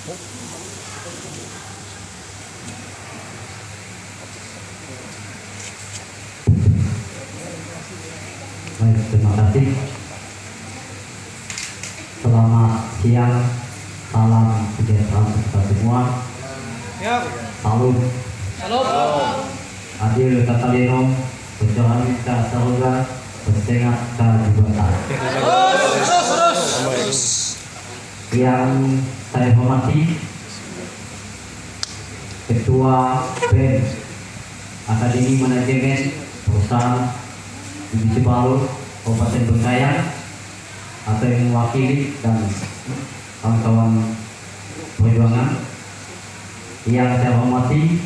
Baik, terima kasih. Selamat siang, salam sejahtera untuk kita semua. Salam. Adil kata lino, berjalan ke surga, bersengat ke jabatan. Yang saya hormati Ketua BEM Akademi Manajemen Perusahaan Divisi Baru Kabupaten Bengkayang atau yang mewakili dan kawan-kawan perjuangan. Yang saya hormati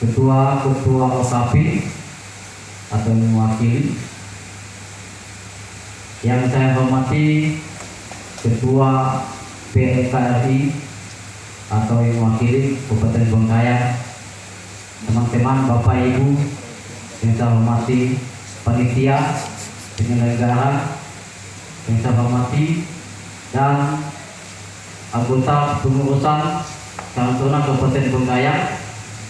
Ketua OKP atau yang mewakili. Yang saya hormati Ketua PNKRI atau yang mewakili Kabupaten Bengkayang, teman-teman, Bapak Ibu yang saya hormati, panitia penyelenggara yang saya hormati, dan anggota pengurusan Karantona Kabupaten Bengkayang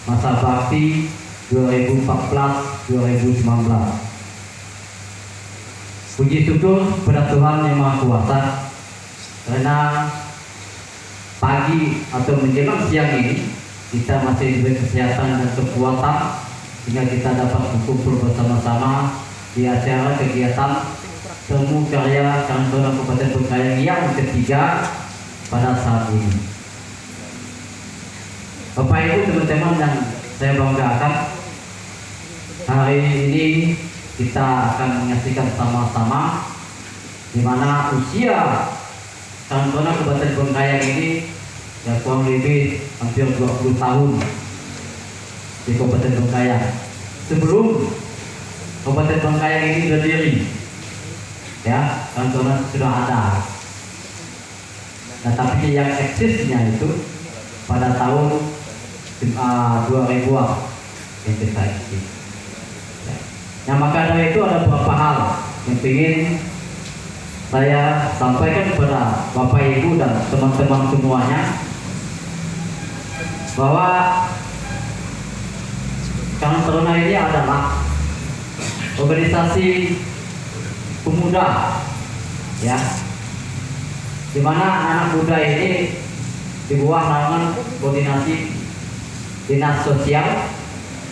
masa bakti 2014-2019. Puji syukur pada Tuhan Yang Maha Kuasa, karena pagi atau menjelang siang ini kita masih diberi kesehatan dan kekuatan sehingga kita dapat berkumpul bersama-sama di acara kegiatan Temu Karya Karantona Kabupaten Bengkayang yang ketiga pada saat ini. Bapak Ibu, teman-teman yang saya banggakan, hari ini kita akan menyaksikan sama-sama di mana usia Karantona Kabupaten Bengkayang ini ya kurang lebih hampir 20 tahun di Kabupaten Bengkayang. Sebelum Kabupaten Bengkayang ini berdiri, ya, Karantona sudah ada. Nah, tapi yang eksisnya itu pada tahun 2000-an yang kita eksis. Nah, maka dari itu ada beberapa hal yang ingin saya sampaikan kepada Bapak Ibu dan teman-teman semuanya, bahwa Karantona ini adalah organisasi pemuda, ya, di mana anak muda ini di bawah naungan koordinasi dinas sosial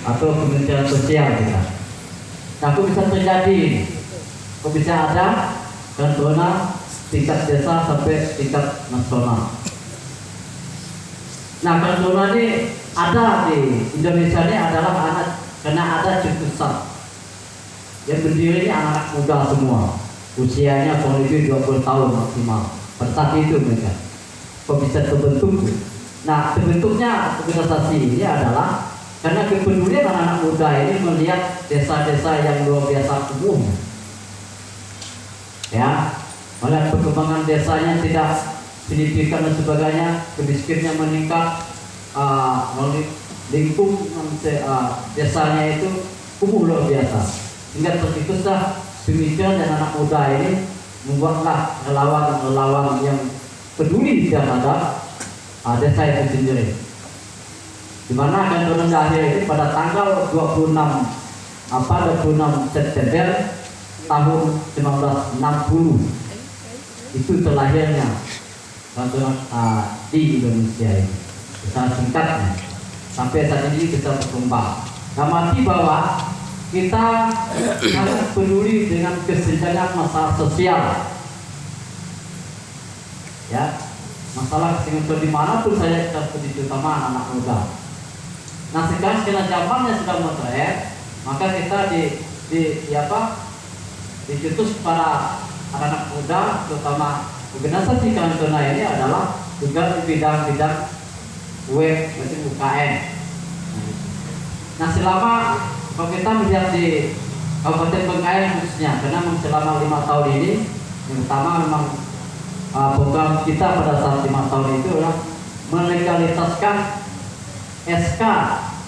atau kementerian sosial kita. Nah, kok bisa terjadi, kok bisa ada Karantona tingkat desa sampai tingkat nasional. Nah, Karantona ini ada di Indonesia ini adalah anak, karena ada cetusan yang berdiri ini anak-anak muda semua, usianya kurang lebih 20 tahun maksimal. Pada saat itu mereka kok bisa terbentuk. Nah, terbentuknya organisasi ini adalah karena kepedulian anak-anak muda ini melihat desa-desa yang luar biasa umum, ya, melihat perkembangan desanya tidak signifikan dan sebagainya, kemiskinannya meningkat, lingkungan desanya itu kumuh luar biasa, sehingga tercetuslah pemikiran dan anak muda ini membuatlah relawan-relawan yang peduli terhadap desa itu sendiri. Di mana Karantona lahir itu pada tanggal 26 September tahun 1960. Itu terlahirnya Karantona di Indonesia ini. Secara singkatnya, sampai saat ini kita berkembang. Amati bahwa kita sangat peduli dengan kesenjangan masalah sosial, ya, masalah kesenjangan dimanapun saya terutama anak muda. Nah, sekarang karena zamannya sudah modern, maka kita dicetus para anak-anak muda, terutama organisasi Karantona ini adalah juga di bidang-bidang web, UKM. Nah, selama kalau kita melihat di Kabupaten Bengkayang khususnya, karena selama 5 tahun ini, yang pertama memang program kita pada saat 5 tahun itu adalah melegalitaskan SK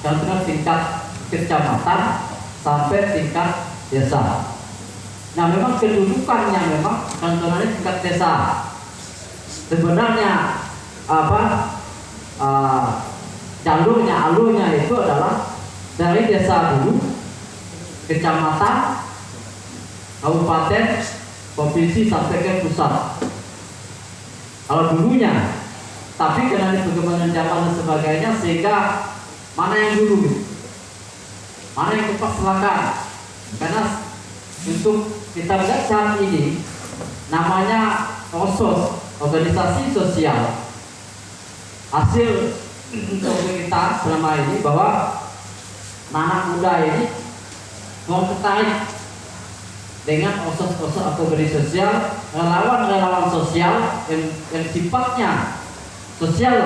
Karantona tingkat kecamatan sampai tingkat desa. Nah, memang kedudukannya memang Karantona ini tingkat desa. Sebenarnya apa alurnya itu adalah dari desa dulu, kecamatan, kabupaten, provinsi sampai ke pusat. Kalau dulunya, tapi karena perkembangan zaman dan sebagainya, sehingga mana yang dulu, mana yang tepat silakan. Karena untuk kita lihat saat ini, namanya OSOS, organisasi sosial, hasil untuk kita selama ini bahwa anak muda ini mau tertarik dengan OSOS atau organisasi sosial, relawan sosial yang sifatnya sosial.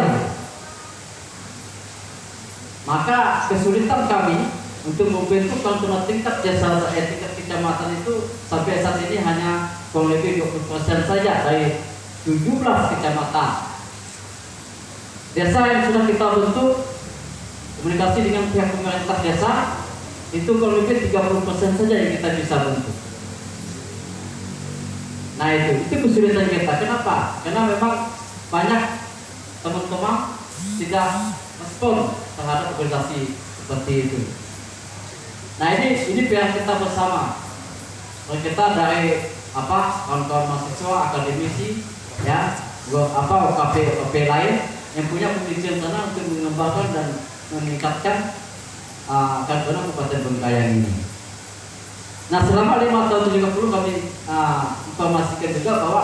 Maka kesulitan kami untuk membentuk kantor tingkat desa, tingkat kecamatan itu sampai saat ini hanya kurang lebih 20% saja dari 17 kecamatan. Desa yang sudah kita bentuk komunikasi dengan pihak pemerintah desa itu kurang lebih 30% saja yang kita bisa bentuk. Nah itu kesulitan kita. Kenapa? Karena memang banyak teman-teman tidak respon terhadap organisasi seperti itu. Nah ini PR kita bersama. Kita dari kawan-kawan mahasiswa, akademisi, ya, OKP lain yang punya pemikiran sana untuk mengembangkan dan meningkatkan kantor Kabupaten Bengkayang ini. Nah selama 5 tahun 30 kami informasikan juga bahwa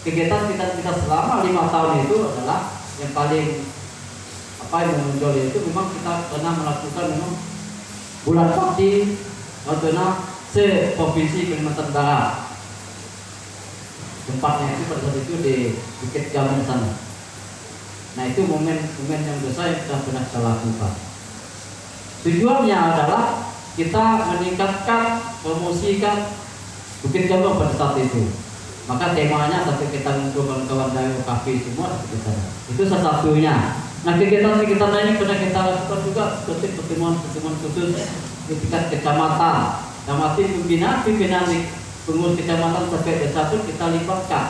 kegiatan kita selama 5 tahun itu adalah yang paling yang menonjol itu memang kita pernah melakukan memang bulan pagi karena se-provinsi Kalimantan Barat. Tempatnya itu pada saat itu di Bukit Gamen sana. Nah itu momen yang besar yang kita pernah kita lakukan. Tujuannya adalah kita meningkatkan, promosikan Bukit Gamen pada saat itu. Maka temanya sampai kita ngumpul kawan-kawan dari OKP semua itu salah satunya. Nah kegiatan ini pernah kita lakukan juga seperti pertemuan khusus di tingkat kecamatan. Yang masih pimpinan di pengurus kecamatan sampai desa pun kita libatkan.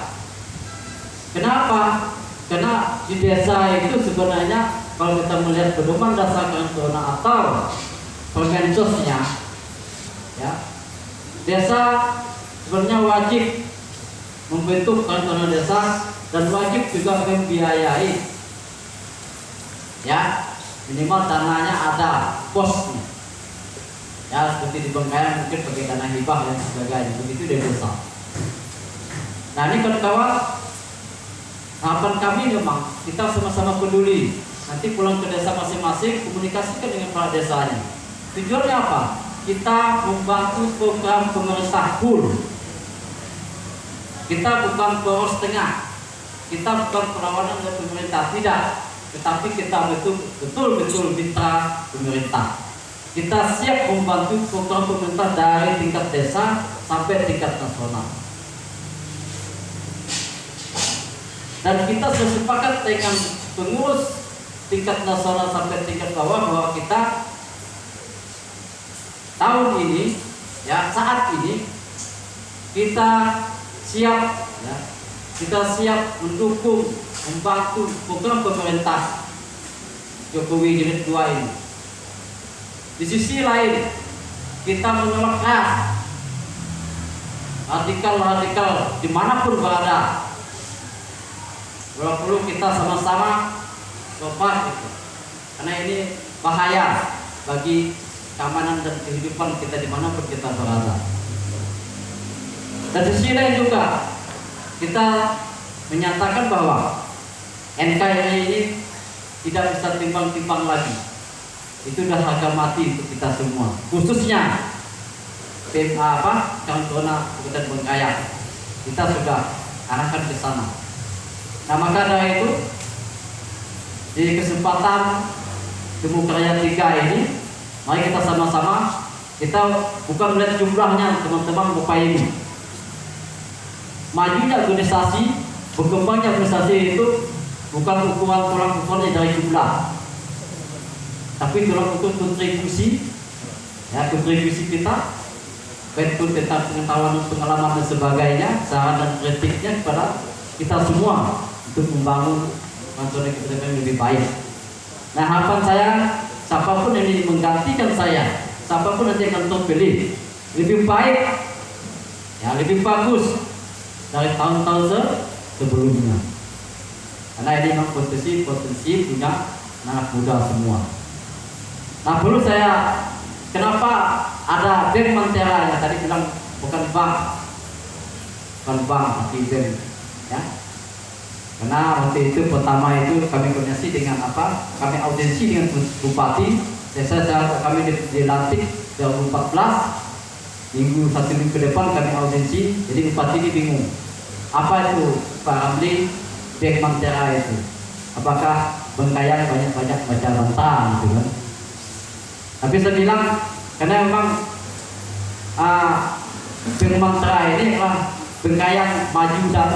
Kenapa? Karena di desa itu sebenarnya kalau kita melihat pedoman dasar kantonal atau permensosnya, ya, desa sebenarnya wajib membentuk kantonal desa dan wajib juga membiayai, ya, minimal tanahnya ada posnya, ya, seperti di Bengkayang mungkin pakai tanah hibah dan sebagainya, begitu di desa. Nah ini kawan-kawan, harapan kami memang kita sama-sama peduli. Nanti pulang ke desa masing-masing, komunikasikan dengan kepala desanya. Tujuannya apa? Kita membantu program pemerintah full. Kita bukan poros tengah. Kita bukan perlawanan dari pemerintah, tidak. Tetapi kita betul-betul mitra pemerintah. Kita siap membantu program pemerintah dari tingkat desa sampai tingkat nasional. Dan kita sepakat dengan pengurus tingkat nasional sampai tingkat bawah bahwa kita tahun ini, ya, saat ini kita siap, ya, kita siap mendukung, membantu program pemerintah Jokowi Jilid 2 ini. Di sisi lain, kita menolak keras radikal dimanapun berada. Kalau perlu kita sama-sama coba gitu. Karena ini bahaya bagi keamanan dan kehidupan kita dimanapun kita berada. Dan di sisi lain juga kita menyatakan bahwa NKRI ini tidak bisa timbang-timbang lagi. Itu sudah harga mati untuk kita semua. Khususnya Kantonal Kabupaten Bengkayang. Kita sudah arahkan ke sana. Nah maka dari itu di kesempatan Temu Karya 3 ini, mari kita sama-sama, kita bukan melihat jumlahnya teman-teman Bapak Ibu. Majunya organisasi, berkembangnya organisasi itu bukan ukuran tulang ukurnya dari jumlah, tapi tulang ukur kontribusi, ya, kontribusi kita, baik itu tentang pengetahuan, pengalaman dan sebagainya, saran dan kritiknya kepada kita semua untuk membangun kantor yang lebih baik. Nah, harapan saya siapapun yang ingin menggantikan saya, siapapun nanti yang kantor pilih lebih baik, ya lebih bagus dari tahun-tahun sebelumnya. Karena ini memang potensi punya anak muda semua. Nah, perlu saya kenapa ada bank Mantera yang tadi bilang bukan bank tapi bank, ya. Karena waktu itu pertama itu kami koordinasi dengan apa? Kami audiensi dengan bupati. Kami dilantik 2014. Satu minggu ke depan kami audiensi. Jadi bupati ini bingung. Apa itu Pak Ramli bank Mantera itu? Apakah Bengkayang banyak baca rantang gitu kan? Tapi saya bilang karena memang bank Mantera ini adalah Bengkayang maju dan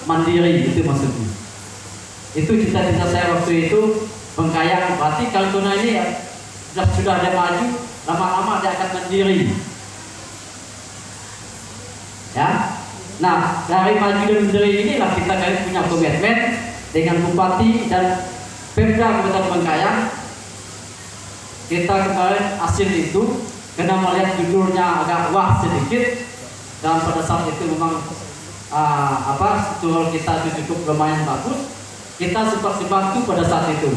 mandiri, itu maksudnya. Itu cita-cita saya waktu itu. Bengkayang berarti Kantona ini sudah ada maju, lama-lama dia akan mandiri, ya. Nah, dari maju dan mandiri inilah kita punya komitmen dengan bupati dan Pemda Kabupaten Bengkayang. Kita kemarin hasil itu karena melihat judulnya agak wah sedikit, dan pada saat itu memang struktur kita itu cukup lumayan bagus. Kita sempat dibantu pada saat itu.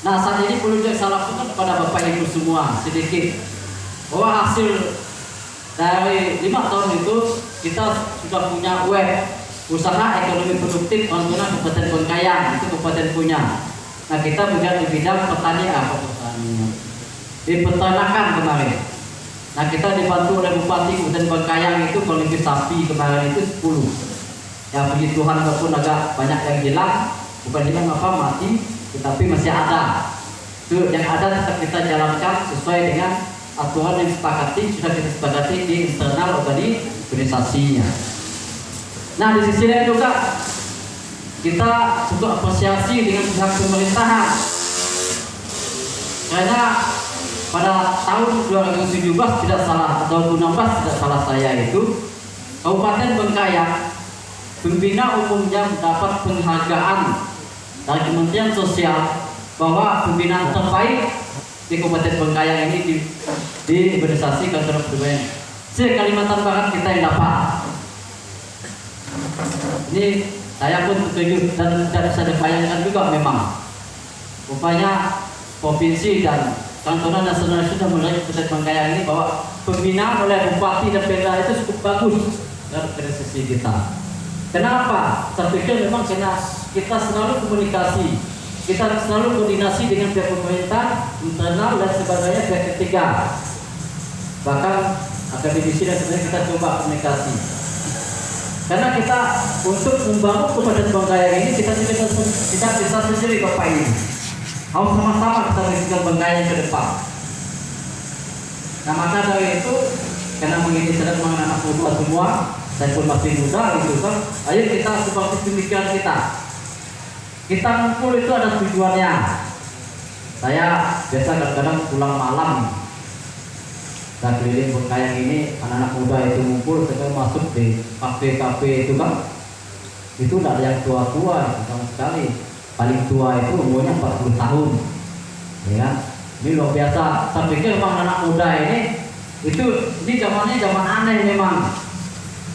Nah, saat ini perlu saya lakukan kepada Bapak Ibu semua sedikit bahwa hasil dari 5 tahun itu kita sudah punya web usaha ekonomi produktif Kantona Kabupaten Bengkayang, itu kabupaten punya. Nah, kita juga di bidang pertanian, di peternakan kemarin. Nah, kita dibantu oleh Bupati Kabupaten Bengkayang itu kurang lebih sapi kemarin itu 10. Ya, puji Tuhan walaupun agak banyak yang hilang, bukan hilang mati, tetapi masih ada. Itu yang ada tetap kita jalankan sesuai dengan aturan yang sudah kita sepakati di internal organisasinya. Nah, di sisi lain juga kita juga apresiasi dengan pihak pemerintahan, karena pada tahun 2017 tidak salah atau 2016 tidak salah saya itu Kabupaten Bengkayang pembina umumnya mendapat penghargaan dari Kementerian Sosial bahwa pembinaan terbaik di Kabupaten Bengkayang ini di organisasi kantor PBN se-Kalimantan Barat kita yang dapat. Ini saya pun setuju dan saya bayangkan juga memang rupanya provinsi dan kantoran nasional sudah mulai Kabupaten Bengkayang ini bahwa pembinaan oleh bupati dan Pemda itu cukup bagus dari sisi kita. Kenapa? Saya pikir memang karena kita selalu komunikasi, kita selalu koordinasi dengan pihak pemerintah, internal dan sebagainya pihak ketiga. Bahkan akademisi dan sebagainya kita coba komunikasi. Karena kita untuk membangun Kabupaten Bengkayang ini kita tidak bisa sendiri Bapak ini. Harus sama-sama kita mengisikan Bengkayang ke depan. Nah, maka dari itu karena mengingat sedang mengenai anak muda semua, saya pun masih muda gitu kan. Ayo kita seperti pemikiran kita. Kita ngumpul itu ada tujuannya. Saya biasa kadang-kadang pulang malam dan keliling Bengkayang ini, anak-anak muda itu ngumpul, saya masuk di kafe-kafe itu kan. Itu tidak ada yang tua-tua sama sekali. Paling tua itu umurnya 40 tahun. Ya. Ini luar biasa. Saya pikir memang anak muda ini zamannya zaman aneh memang.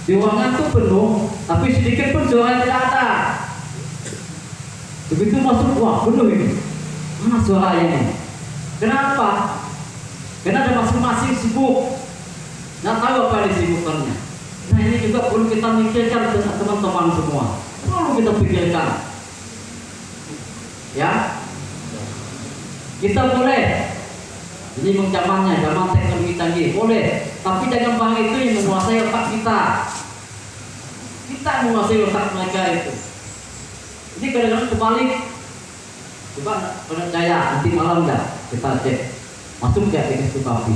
Di ruangan tuh penuh, tapi sedikit pun suara tidak ada. Begitu masuk, wah penuh ini. Mana suaranya ini? Kenapa? Karena ada masing-masing sibuk. Nggak tahu apa yang disibukkannya. Nah, ini juga perlu kita pikirkan dengan teman-teman semua. Perlu kita pikirkan. Ya, kita boleh. Ini zamannya, zaman teknologi canggih, boleh. Tapi jangan bang itu yang menguasai otak kita. Kita menguasai otak mereka itu. Ini kadang-kadang kebalik. Coba kalau saya nanti malam dah kita cek. Masuk ke itu kafe.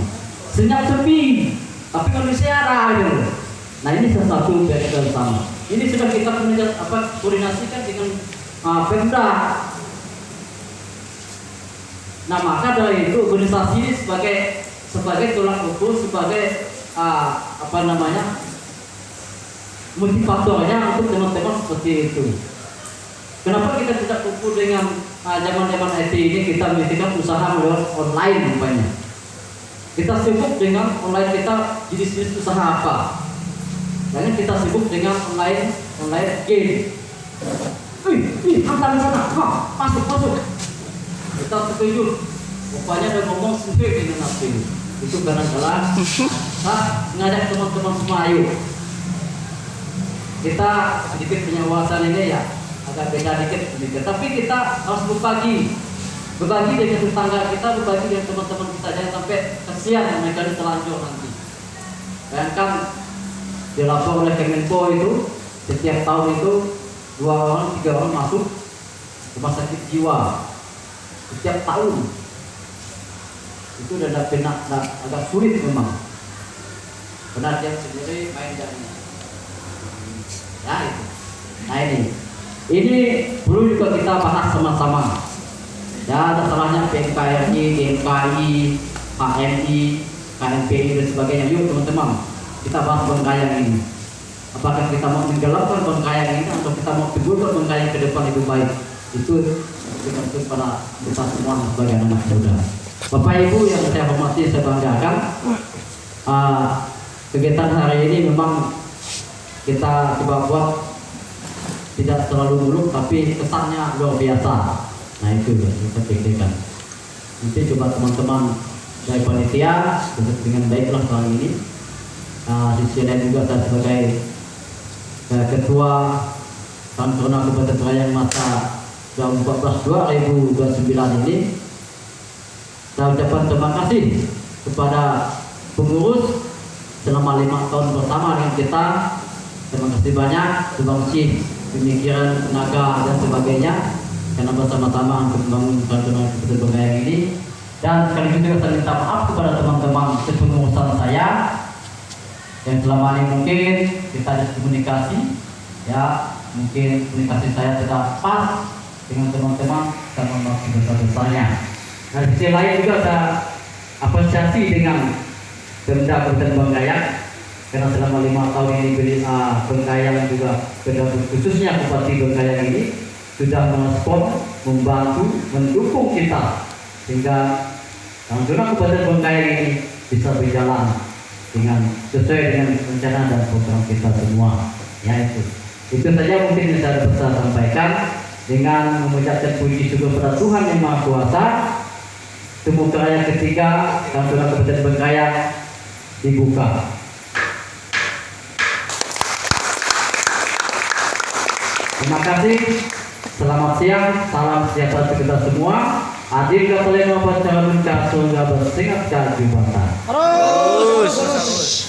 Senyap sepi, tapi kondisi ada gitu. Nah, ini salah satu yang sama. Ini sudah kita koordinasikan dengan Pemda. Nah, maka dari itu organisasi ini sebagai tulang ukur, sebagai motivatornya untuk teman-teman seperti itu. Kenapa kita tidak kumpul dengan zaman-zaman IT ini? Kita memiliki usaha melalui online rupanya. Kita sibuk dengan online, kita jenis-jenis usaha apa? Karena kita sibuk dengan online game. Hantar di sana, masuk. Kita setuju. Rupanya ada ngomong sendiri dengan nafsu. Itu kadang-kadang ngajak teman-teman semua, ayo. Kita sedikit punya wawasan ini ya, agak beda dikit. Tapi kita harus berbagi dengan tetangga kita, berbagi dengan teman-teman kita, jangan sampai kasihan mereka terlanjur nanti. Bayangkan dilapor oleh Kemenko itu setiap tahun itu 2 orang 3 orang masuk rumah sakit jiwa setiap tahun. Itu udah agak sulit memang. Benar yang sendiri main jadinya. Ya itu. Nah ini perlu juga kita bahas sama-sama. Ya ada salahnya PNKRI, DKI, HMI, KNPI dan sebagainya. Yuk teman-teman, kita bahas Bengkayang ini. Apakah kita mau menggelapkan Bengkayang ini atau kita mau tegurkan Bengkayang ke depan lebih baik? Itu tergantung pada kita semua sebagai anak muda. Bapak Ibu yang saya hormati, saya banggakan, kegiatan hari ini memang kita coba buat tidak terlalu muluk, tapi kesannya luar biasa. Nah itu ya, kita pikirkan. Nanti coba teman-teman dari panitia dengan baiklah kali ini. Sisi lain juga saya sebagai ketua Kantorna Kabupaten Trayang masa 2014-2029 ini, saya ucapkan terima kasih kepada pengurus selama 5 tahun bersama dengan kita. Terima kasih banyak, terima kasih pemikiran, tenaga dan sebagainya karena bersama-sama untuk membangun Kantorna Kabupaten Bengkayang ini. Dan sekaligus juga saya minta maaf kepada teman-teman sepengurusan saya yang selama ini mungkin kita ada komunikasi, ya mungkin komunikasi saya tidak pas dengan teman-teman, saya mohon maaf sebesar-besarnya. Nah di sisi lain juga saya apresiasi dengan Pemda Kabupaten Bengkayang karena selama 5 tahun ini Bengkayang juga khususnya Bupati Bengkayang ini sudah merespon, membantu, mendukung kita sehingga Kantorna Kabupaten Bengkayang ini bisa berjalan dengan sesuai dengan rencana dan program kita semua. Ya itu saja mungkin yang saya bisa sampaikan dengan mengucapkan puji syukur kepada Tuhan yang Maha Kuasa. Temu Kerajaan ketiga Kantorna Kabupaten Bengkayang dibuka. Terima kasih. Selamat siang. Salam sejahtera untuk kita semua. Adik kalian membaca mencari surga bersingat ke jubatan. Terus.